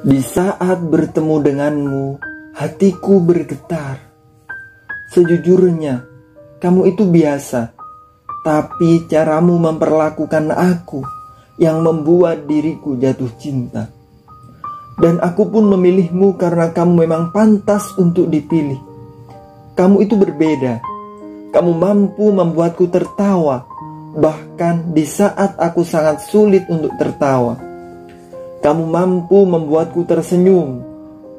Di saat bertemu denganmu, hatiku bergetar. Sejujurnya, kamu itu biasa, tapi caramu memperlakukan aku yang membuat diriku jatuh cinta. Dan aku pun memilihmu karena kamu memang pantas untuk dipilih. Kamu itu berbeda. Kamu mampu membuatku tertawa, bahkan di saat aku sangat sulit untuk tertawa. Kamu mampu membuatku tersenyum,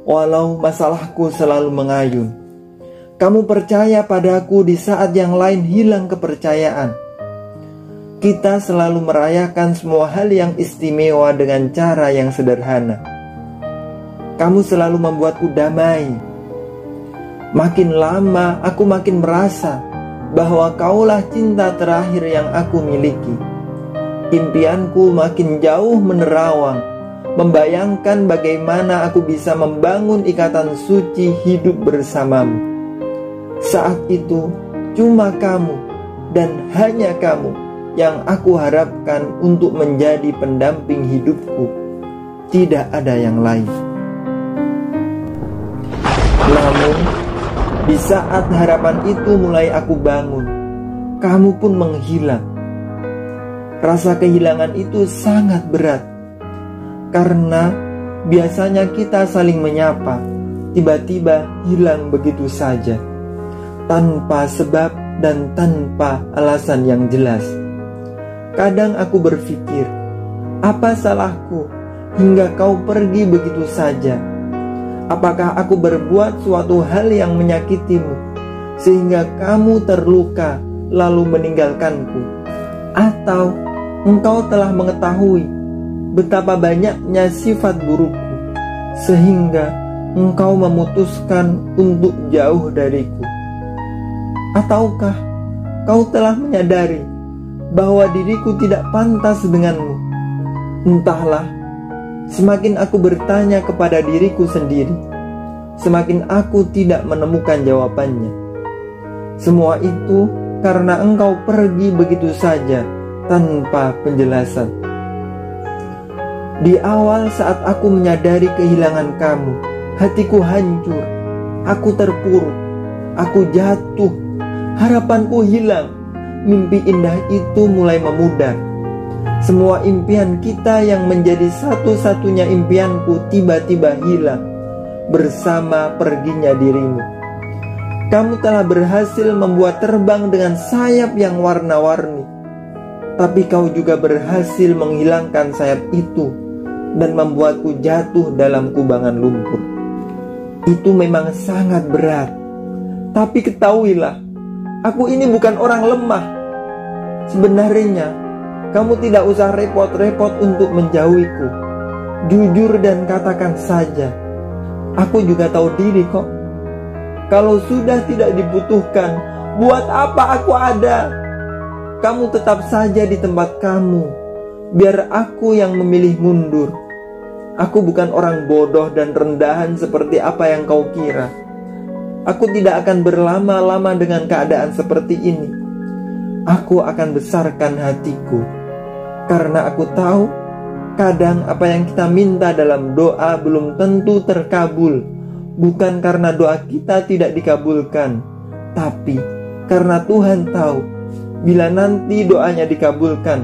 walau masalahku selalu mengayun. Kamu percaya padaku di saat yang lain hilang kepercayaan. Kita selalu merayakan semua hal yang istimewa dengan cara yang sederhana. Kamu selalu membuatku damai. Makin lama aku makin merasa bahwa kaulah cinta terakhir yang aku miliki. Impianku makin jauh menerawang, membayangkan bagaimana aku bisa membangun ikatan suci hidup bersamamu. Saat itu cuma kamu dan hanya kamu yang aku harapkan untuk menjadi pendamping hidupku. Tidak ada yang lain. Namun di saat harapan itu mulai aku bangun, kamu pun menghilang. Rasa kehilangan itu sangat berat. Karena biasanya kita saling menyapa, tiba-tiba hilang begitu saja, tanpa sebab dan tanpa alasan yang jelas. Kadang aku berpikir, apa salahku hingga kau pergi begitu saja? Apakah aku berbuat suatu hal yang menyakitimu, sehingga kamu terluka lalu meninggalkanku? Atau engkau telah mengetahui betapa banyaknya sifat burukku, sehingga engkau memutuskan untuk jauh dariku? Ataukah kau telah menyadari bahwa diriku tidak pantas denganmu? Entahlah, semakin aku bertanya kepada diriku sendiri, semakin aku tidak menemukan jawabannya. Semua itu karena engkau pergi begitu saja tanpa penjelasan. Di awal saat aku menyadari kehilangan kamu, hatiku hancur, aku terpuruk, aku jatuh, harapanku hilang, mimpi indah itu mulai memudar. Semua impian kita yang menjadi satu-satunya impianku tiba-tiba hilang bersama perginya dirimu. Kamu telah berhasil membuat terbang dengan sayap yang warna-warni, tapi kau juga berhasil menghilangkan sayap itu dan membuatku jatuh dalam kubangan lumpur. Itu memang sangat berat. Tapi ketahuilah, aku ini bukan orang lemah. Sebenarnya, kamu tidak usah repot-repot untuk menjauhiku. Jujur dan katakan saja, aku juga tahu diri kok. Kalau sudah tidak dibutuhkan, buat apa aku ada? Kamu tetap saja di tempat kamu. Biar aku yang memilih mundur. Aku bukan orang bodoh dan rendahan seperti apa yang kau kira. Aku tidak akan berlama-lama dengan keadaan seperti ini. Aku akan besarkan hatiku, karena aku tahu kadang apa yang kita minta dalam doa belum tentu terkabul. Bukan karena doa kita tidak dikabulkan, tapi karena Tuhan tahu bila nanti doanya dikabulkan,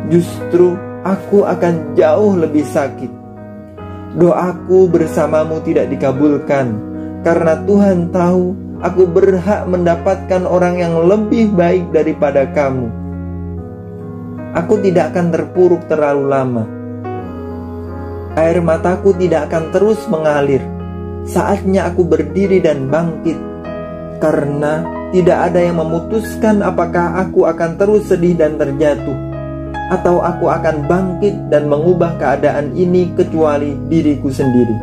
justru aku akan jauh lebih sakit. Doaku bersamamu tidak dikabulkan, karena Tuhan tahu aku berhak mendapatkan orang yang lebih baik daripada kamu. Aku tidak akan terpuruk terlalu lama. Air mataku tidak akan terus mengalir. Saatnya aku berdiri dan bangkit, karena tidak ada yang memutuskan apakah aku akan terus sedih dan terjatuh, atau aku akan bangkit dan mengubah keadaan ini kecuali diriku sendiri.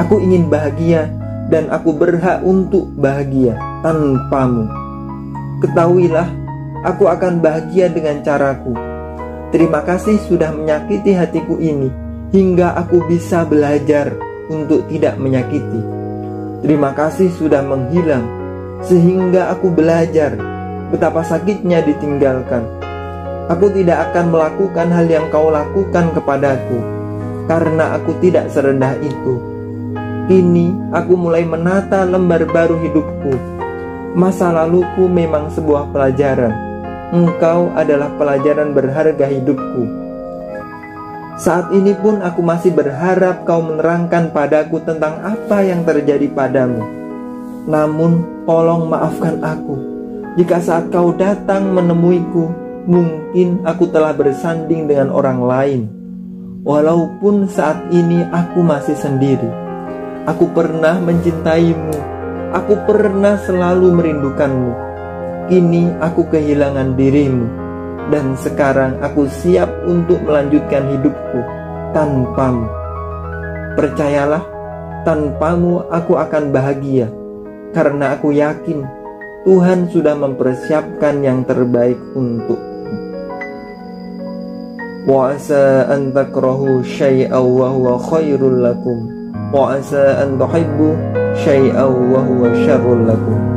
Aku ingin bahagia dan aku berhak untuk bahagia tanpamu. Ketahuilah, aku akan bahagia dengan caraku. Terima kasih sudah menyakiti hatiku ini, hingga aku bisa belajar untuk tidak menyakiti. Terima kasih sudah menghilang, sehingga aku belajar betapa sakitnya ditinggalkan. Aku tidak akan melakukan hal yang kau lakukan kepadaku. karena aku tidak serendah itu. Kini aku mulai menata lembar baru hidupku. Masa laluku memang sebuah pelajaran. Engkau adalah pelajaran berharga hidupku. Saat ini pun aku masih berharap kau menerangkan padaku tentang apa yang terjadi padamu. Namun tolong maafkan aku jika saat kau datang menemuiku, mungkin aku telah bersanding dengan orang lain. Walaupun saat ini aku masih sendiri, aku pernah mencintaimu, aku pernah selalu merindukanmu. Kini aku kehilangan dirimu, dan sekarang aku siap untuk melanjutkan hidupku tanpamu. Percayalah, tanpamu aku akan bahagia, karena aku yakin Tuhan sudah mempersiapkan yang terbaik untukku. Wa asa an takrahu syai'aw wa huwa khairul lakum, wa asa an tuhibbu syai'aw wa huwa syarrul lakum.